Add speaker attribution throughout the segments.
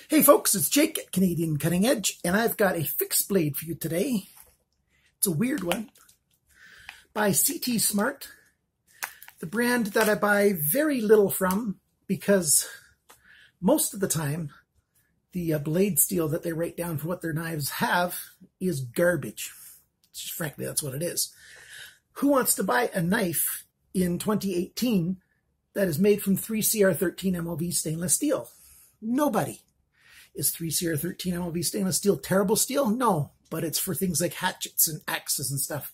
Speaker 1: Hey folks, it's Jake at Canadian Cutting Edge, and I've got a fixed blade for you today. It's a weird one by CTSmart, the brand that I buy very little from because most of the time the blade steel that they write down for what their knives have is garbage. Just, frankly, that's what it is. Who wants to buy a knife in 2018 that is made from 3CR13 MOV stainless steel? Nobody. Is 3CR13 MOV stainless steel terrible steel? No, but it's for things like hatchets and axes and stuff.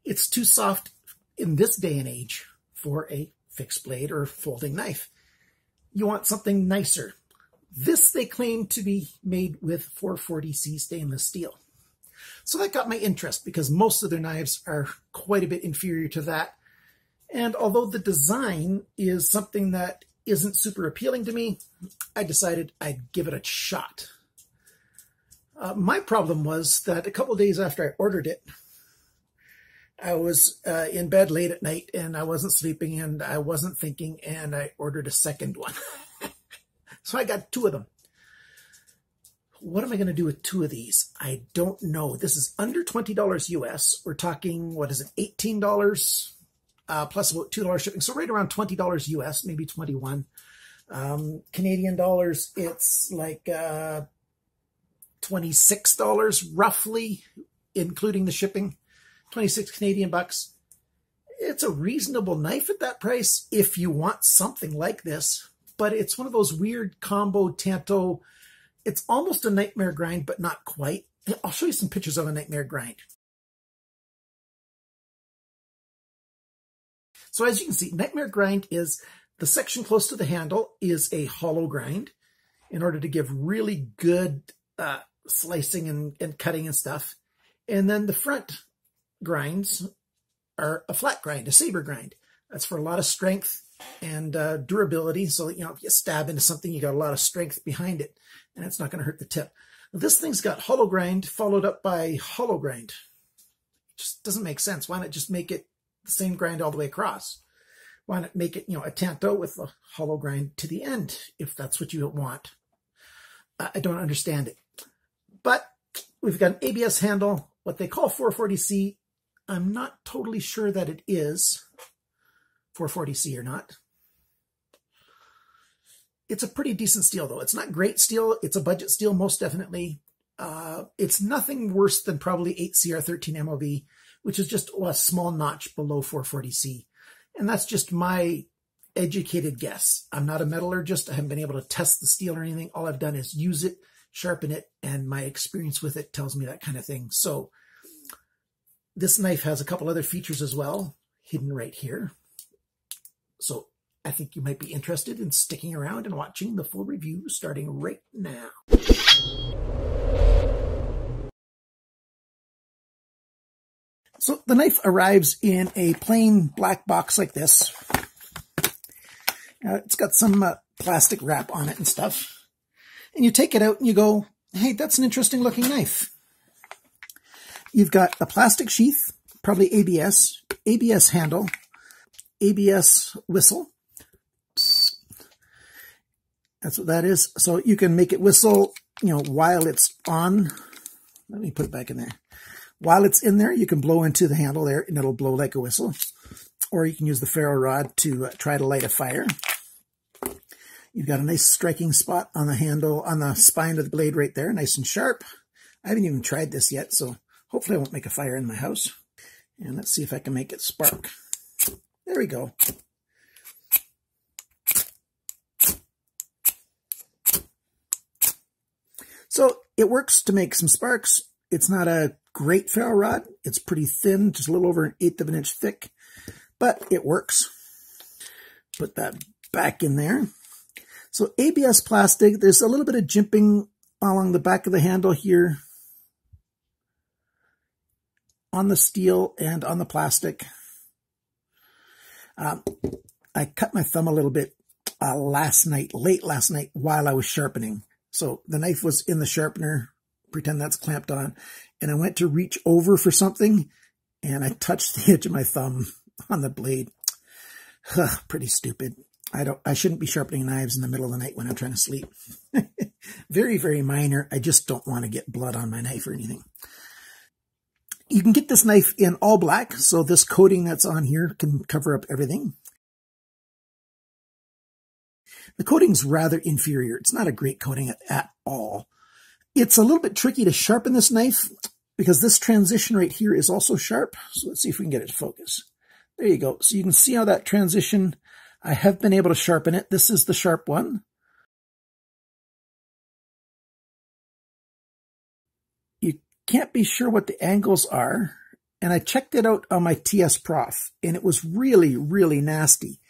Speaker 1: It's too soft in this day and age for a fixed blade or folding knife. You want something nicer. This they claim to be made with 440C stainless steel. So that got my interest because most of their knives are quite a bit inferior to that. And although the design is something that isn't super appealing to me, I decided I'd give it a shot. My problem was that a couple of days after I ordered it, I was in bed late at night and I wasn't sleeping and I wasn't thinking, and I ordered a second one. So I got two of them. What am I going to do with two of these? I don't know. This is under $20 US. We're talking, what is it, $18 plus about $2 shipping. So right around $20 US, maybe 21. Canadian dollars, it's like $26 roughly, including the shipping. 26 Canadian bucks. It's a reasonable knife at that price if you want something like this, but it's one of those weird combo tanto. It's almost a nightmare grind, but not quite. I'll show you some pictures of a nightmare grind. So as you can see, nightmare grind is the section close to the handle is a hollow grind in order to give really good slicing and cutting and stuff. And then the front grinds are a flat grind, a saber grind. That's for a lot of strength and durability. So, you know, if you stab into something, you got a lot of strength behind it and it's not going to hurt the tip. This thing's got hollow grind followed up by hollow grind. It just doesn't make sense. Why not just make it the same grind all the way across? Why not make it, you know, a tanto with a hollow grind to the end, if that's what you want? I don't understand it. But we've got an ABS handle, what they call 440C. I'm not totally sure that it is 440C or not. It's a pretty decent steel, though. It's not great steel. It's a budget steel, most definitely. It's nothing worse than probably 8CR13 MOV, which is just a small notch below 440C. And that's just my educated guess. I'm not a metallurgist. I haven't been able to test the steel or anything. All I've done is use it, sharpen it, and my experience with it tells me that kind of thing. So this knife has a couple other features as well, hidden right here. So I think you might be interested in sticking around and watching the full review starting right now. So the knife arrives in a plain black box like this. It's got some plastic wrap on it and stuff. And you take it out and you go, hey, that's an interesting looking knife. You've got a plastic sheath, probably ABS, ABS handle, ABS whistle. That's what that is. So you can make it whistle, you know, while it's on. Let me put it back in there. While it's in there, you can blow into the handle there and it'll blow like a whistle. Or you can use the ferro rod to try to light a fire. You've got a nice striking spot on the handle, on the spine of the blade right there, nice and sharp. I haven't even tried this yet, so hopefully I won't make a fire in my house. And let's see if I can make it spark. There we go. So it works to make some sparks. It's not a great ferro rod. It's pretty thin, just a little over 1/8 of an inch thick, but it works. Put that back in there. So ABS plastic, there's a little bit of jimping along the back of the handle here on the steel and on the plastic. I cut my thumb a little bit late last night while I was sharpening. So the knife was in the sharpener, pretend that's clamped on, and I went to reach over for something and I touched the edge of my thumb on the blade. Pretty stupid. I shouldn't be sharpening knives in the middle of the night when I'm trying to sleep. Very, very minor. I just don't want to get blood on my knife or anything. You can get this knife in all black, so this coating that's on here can cover up everything. The coating's rather inferior. It's not a great coating at all. It's a little bit tricky to sharpen this knife because this transition right here is also sharp. So let's see if we can get it to focus. There you go. So you can see how that transition, I have been able to sharpen it. This is the sharp one. You can't be sure what the angles are. And I checked it out on my TS Prof, and it was really, really nasty.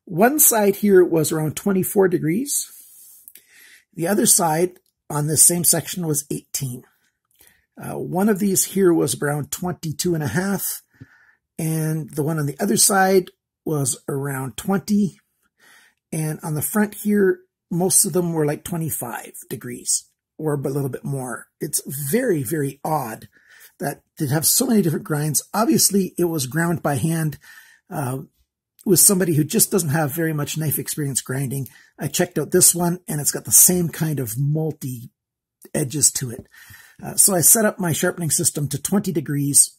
Speaker 1: One side here was around 24 degrees. The other side on this same section was 18. One of these here was around 22.5, and the one on the other side was around 20. And on the front here, most of them were like 25 degrees or a little bit more. It's very, very odd that they have so many different grinds. Obviously, it was ground by hand with somebody who just doesn't have very much knife experience grinding. I checked out this one, and it's got the same kind of multi edges to it. So I set up my sharpening system to 20 degrees,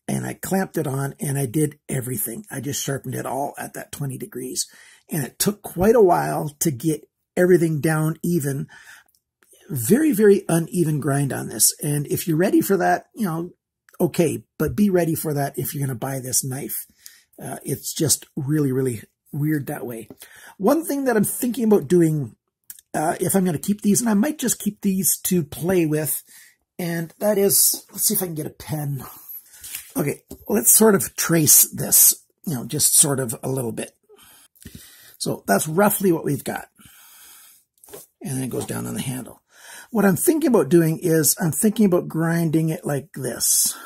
Speaker 1: and I clamped it on, and I did everything. I just sharpened it all at that 20 degrees. And it took quite a while to get everything down even. Very, very uneven grind on this. And if you're ready for that, you know, okay, but be ready for that if you're going to buy this knife. It's just really, really weird that way. One thing that I'm thinking about doing, if I'm going to keep these, and I might just keep these to play with, and that is, let's see if I can get a pen. Okay, let's sort of trace this, you know, just sort of a little bit. So that's roughly what we've got. And then it goes down on the handle. What I'm thinking about doing is I'm thinking about grinding it like this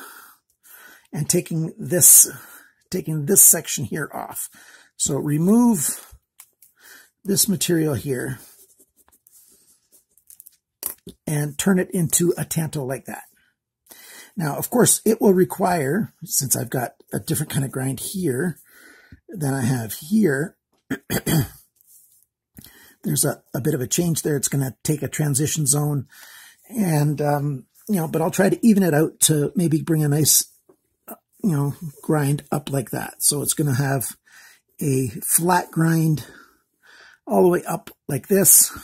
Speaker 1: and taking this section here off. So remove this material here and turn it into a tanto like that. Now, of course, it will require, since I've got a different kind of grind here than I have here, there's a bit of a change there. It's going to take a transition zone, and you know, but I'll try to even it out to maybe bring a nice, you know, grind up like that. So it's going to have a flat grind all the way up like this,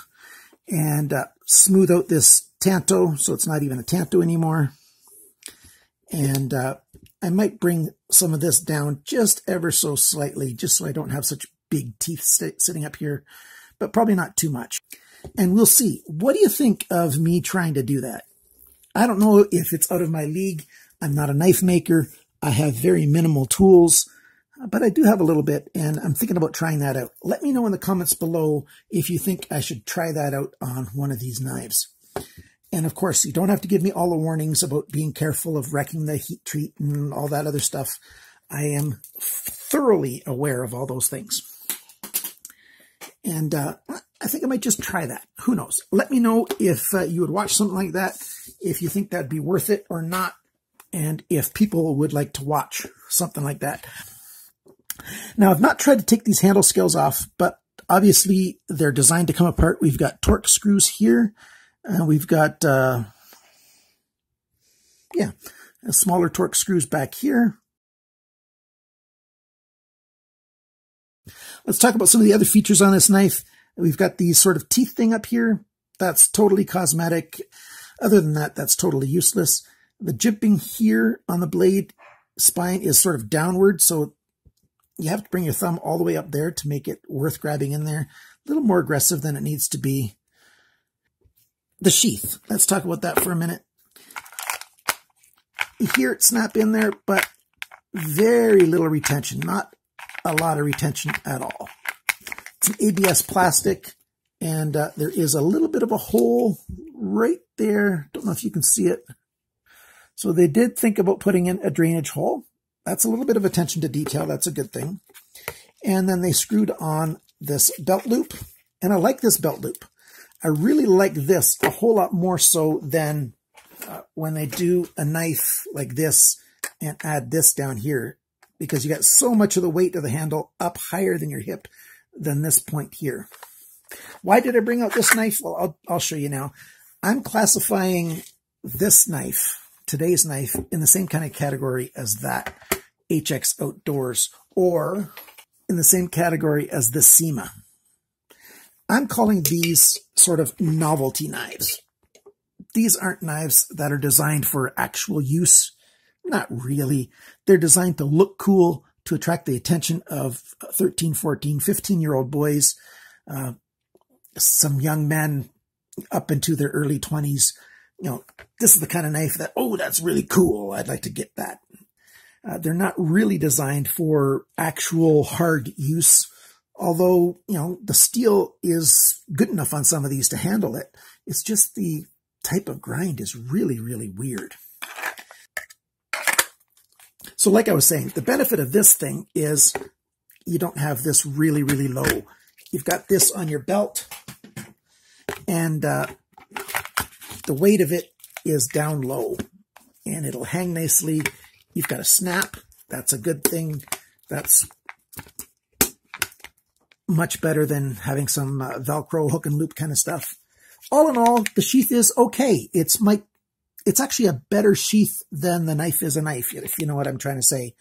Speaker 1: and smooth out this tanto so it's not even a tanto anymore. And I might bring some of this down just ever so slightly, just so I don't have such big teeth sitting up here, but probably not too much. And we'll see. What do you think of me trying to do that? I don't know if it's out of my league. I'm not a knife maker. I have very minimal tools, but I do have a little bit, and I'm thinking about trying that out. Let me know in the comments below if you think I should try that out on one of these knives. And of course, you don't have to give me all the warnings about being careful of wrecking the heat treat and all that other stuff. I am thoroughly aware of all those things. And I think I might just try that. Who knows? Let me know if you would watch something like that, if you think that'd be worth it or not, and if people would like to watch something like that. Now, I've not tried to take these handle scales off, but obviously they're designed to come apart. We've got torque screws here. We've got, smaller torque screws back here. Let's talk about some of the other features on this knife. We've got these sort of teeth thing up here. That's totally cosmetic. Other than that, that's totally useless. The jimping here on the blade spine is sort of downward, so you have to bring your thumb all the way up there to make it worth grabbing in there. A little more aggressive than it needs to be. The sheath. Let's talk about that for a minute. You hear it snap in there, but very little retention. Not a lot of retention at all. It's an ABS plastic, and there is a little bit of a hole right there. Don't know if you can see it. So they did think about putting in a drainage hole. That's a little bit of attention to detail. That's a good thing. And then they screwed on this belt loop, and I like this belt loop. I really like this a whole lot more so than when they do a knife like this and add this down here, because you got so much of the weight of the handle up higher than your hip than this point here. Why did I bring out this knife? Well, I'll show you now. I'm classifying this knife, today's knife, in the same kind of category as that HX Outdoors, or in the same category as this SEMA. I'm calling these sort of novelty knives. These aren't knives that are designed for actual use. Not really. They're designed to look cool, to attract the attention of 13, 14, 15-year-old boys, some young men up into their early 20s. You know, this is the kind of knife that, oh, that's really cool. I'd like to get that. They're not really designed for actual hard use, although, you know, the steel is good enough on some of these to handle it. It's just the type of grind is really, really weird. So like I was saying, the benefit of this thing is you don't have this really, really low. You've got this on your belt, and the weight of it is down low, and it'll hang nicely. You've got a snap. That's a good thing. That's much better than having some Velcro hook and loop kind of stuff. All in all, the sheath is okay. It's actually a better sheath than the knife is a knife, if you know what I'm trying to say.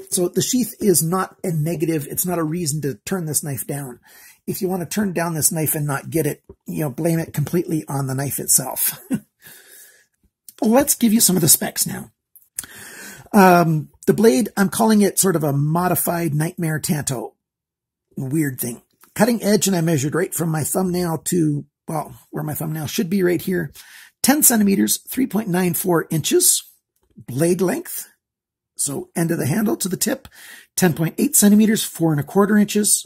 Speaker 1: So the sheath is not a negative. It's not a reason to turn this knife down. If you want to turn down this knife and not get it, you know, blame it completely on the knife itself. Let's give you some of the specs now. The blade, I'm calling it sort of a modified Nightmare Tanto. Weird thing. Cutting edge, and I measured right from my thumbnail to, well, where my thumbnail should be right here. 10 centimeters, 3.94 inches. Blade length, so end of the handle to the tip, 10.8 centimeters, 4¼ inches.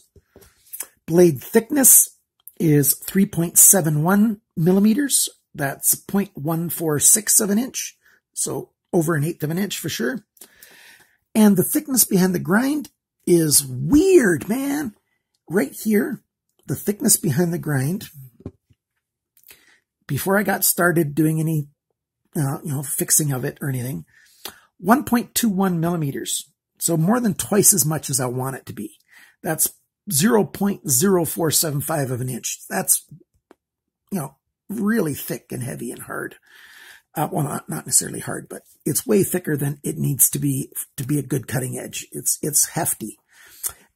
Speaker 1: Blade thickness is 3.71 millimeters. That's 0.146 of an inch. So over 1/8 of an inch for sure. And the thickness behind the grind is weird, man. Right here, the thickness behind the grind, before I got started doing any, fixing of it or anything, 1.21 millimeters. So more than twice as much as I want it to be. That's 0.0475 of an inch. That's, really thick and heavy and hard. Well, not necessarily hard, but it's way thicker than it needs to be a good cutting edge. It's hefty.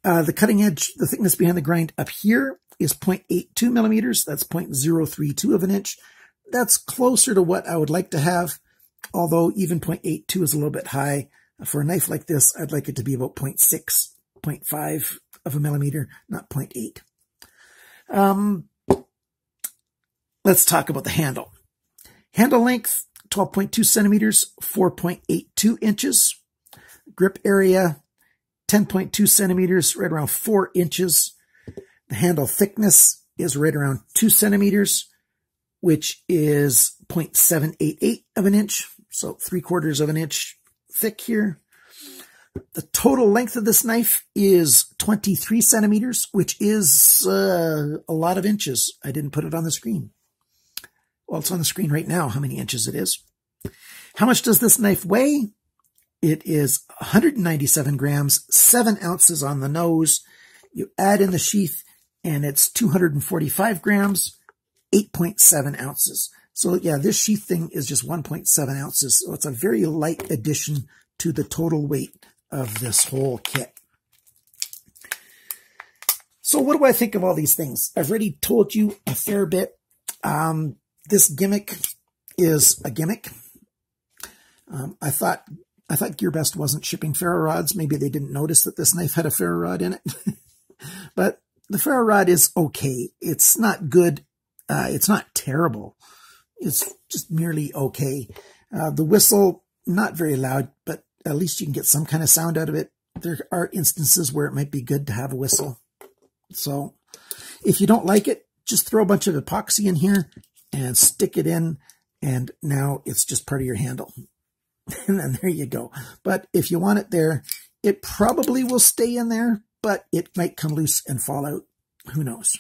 Speaker 1: The cutting edge, the thickness behind the grind up here is 0.82 millimeters. That's 0.032 of an inch. That's closer to what I would like to have, although even 0.82 is a little bit high. For a knife like this, I'd like it to be about 0.6, 0.5 of a millimeter, not 0.8. Let's talk about the handle. Handle length, 12.2 centimeters, 4.82 inches. Grip area, 10.2 centimeters, right around 4 inches. The handle thickness is right around 2 centimeters, which is 0.788 of an inch. So 3/4 of an inch thick here. The total length of this knife is 23 centimeters, which is a lot of inches. I didn't put it on the screen. Well, it's on the screen right now, how many inches it is. How much does this knife weigh? It is 197 grams, 7 ounces on the nose. You add in the sheath, and it's 245 grams, 8.7 ounces. So yeah, this sheath thing is just 1.7 ounces. So it's a very light addition to the total weight of this whole kit. So what do I think of all these things? I've already told you a fair bit. This gimmick is a gimmick. I thought GearBest wasn't shipping ferro rods. Maybe they didn't notice that this knife had a ferro rod in it. But the ferro rod is okay. It's not good. It's not terrible. It's just merely okay. The whistle, not very loud, but at least you can get some kind of sound out of it. There are instances where it might be good to have a whistle. So if you don't like it, just throw a bunch of epoxy in here and stick it in, and now it's just part of your handle. And then there you go. But if you want it there, it probably will stay in there, but it might come loose and fall out. Who knows?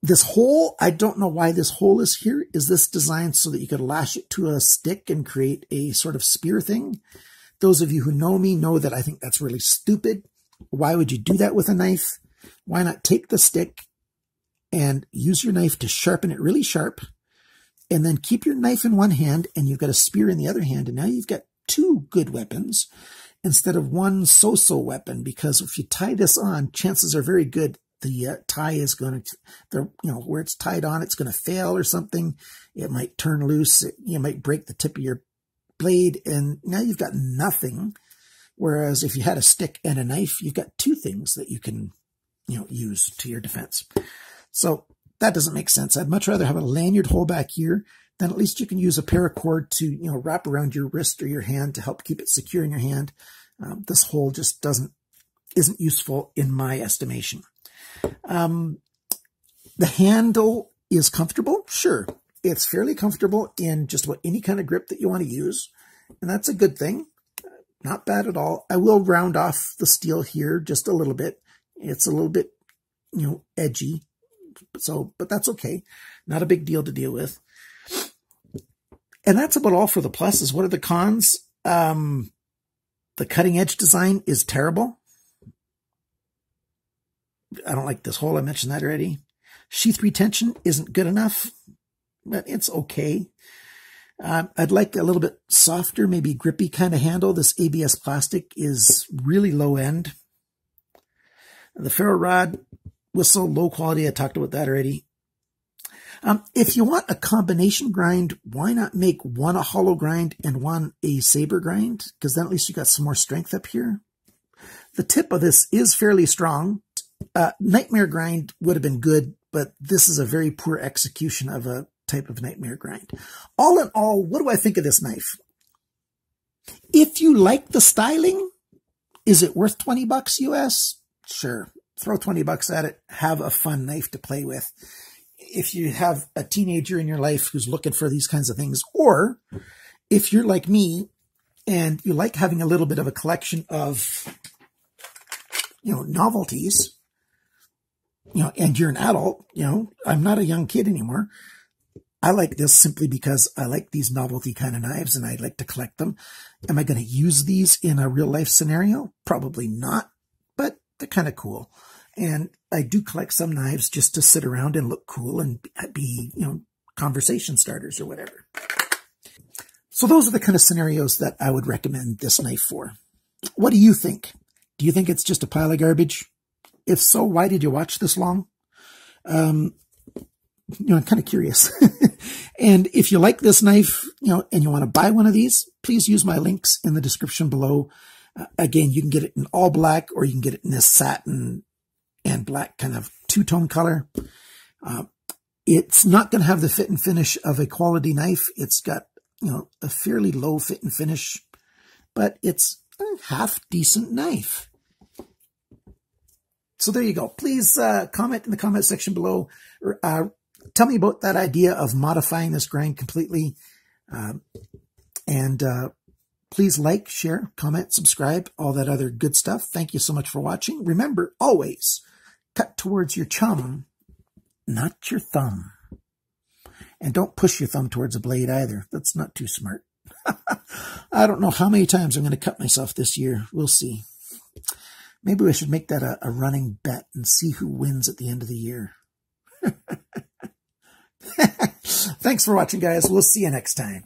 Speaker 1: This hole, I don't know why this hole is here. Is this designed so that you could lash it to a stick and create a sort of spear thing? Those of you who know me know that I think that's really stupid. Why would you do that with a knife? why not take the stick and use your knife to sharpen it really sharp, and then keep your knife in one hand and you've got a spear in the other hand, and now you've got two good weapons instead of one so-so weapon, because if you tie this on, chances are very good the tie is going to, where it's tied on, it's going to fail or something. It might turn loose. You might break the tip of your blade, and now you've got nothing. Whereas if you had a stick and a knife, you've got two things that you can, use to your defense. So that doesn't make sense. I'd much rather have a lanyard hole back here. Then at least you can use a paracord to, wrap around your wrist or your hand to help keep it secure in your hand. This hole just isn't useful in my estimation. The handle is comfortable. Sure. It's fairly comfortable in just about any kind of grip that you want to use. And that's a good thing. Not bad at all. I will round off the steel here just a little bit. It's a little bit, edgy. But that's okay. Not a big deal to deal with. And that's about all for the pluses. What are the cons? The cutting edge design is terrible. I don't like this hole. I mentioned that already. Sheath retention isn't good enough, but it's okay. I'd like a little bit softer, maybe grippy kind of handle. This ABS plastic is really low end. The ferro rod whistle, low quality. I talked about that already. If you want a combination grind, why not make one a hollow grind and one a saber grind? Because then at least you got some more strength up here. The tip of this is fairly strong. Nightmare grind would have been good, but this is a very poor execution of a type of nightmare grind. All in all, what do I think of this knife? If you like the styling, is it worth 20 bucks US? Sure. Throw 20 bucks at it. Have a fun knife to play with. If you have a teenager in your life who's looking for these kinds of things, or if you're like me and you like having a little bit of a collection of, novelties, and you're an adult, I'm not a young kid anymore. I like this simply because I like these novelty kind of knives and I like to collect them. Am I going to use these in a real life scenario? Probably not, but they're kind of cool. And I do collect some knives just to sit around and look cool and be, conversation starters or whatever. So those are the kind of scenarios that I would recommend this knife for. What do you think? Do you think it's just a pile of garbage? If so, why did you watch this long? I'm kind of curious. And if you like this knife, and you want to buy one of these, please use my links in the description below. Again, you can get it in all black, or you can get it in this satin and black kind of two-tone color. It's not going to have the fit and finish of a quality knife. It's got, a fairly low fit and finish, but it's a half decent knife. So there you go. Please comment in the comment section below. Tell me about that idea of modifying this grind completely. And please like, share, comment, subscribe, all that other good stuff. Thank you so much for watching. Remember, always cut towards your chum, not your thumb. And don't push your thumb towards a blade either. That's not too smart. I don't know how many times I'm going to cut myself this year. We'll see. Maybe we should make that a running bet and see who wins at the end of the year. Thanks for watching, guys. We'll see you next time.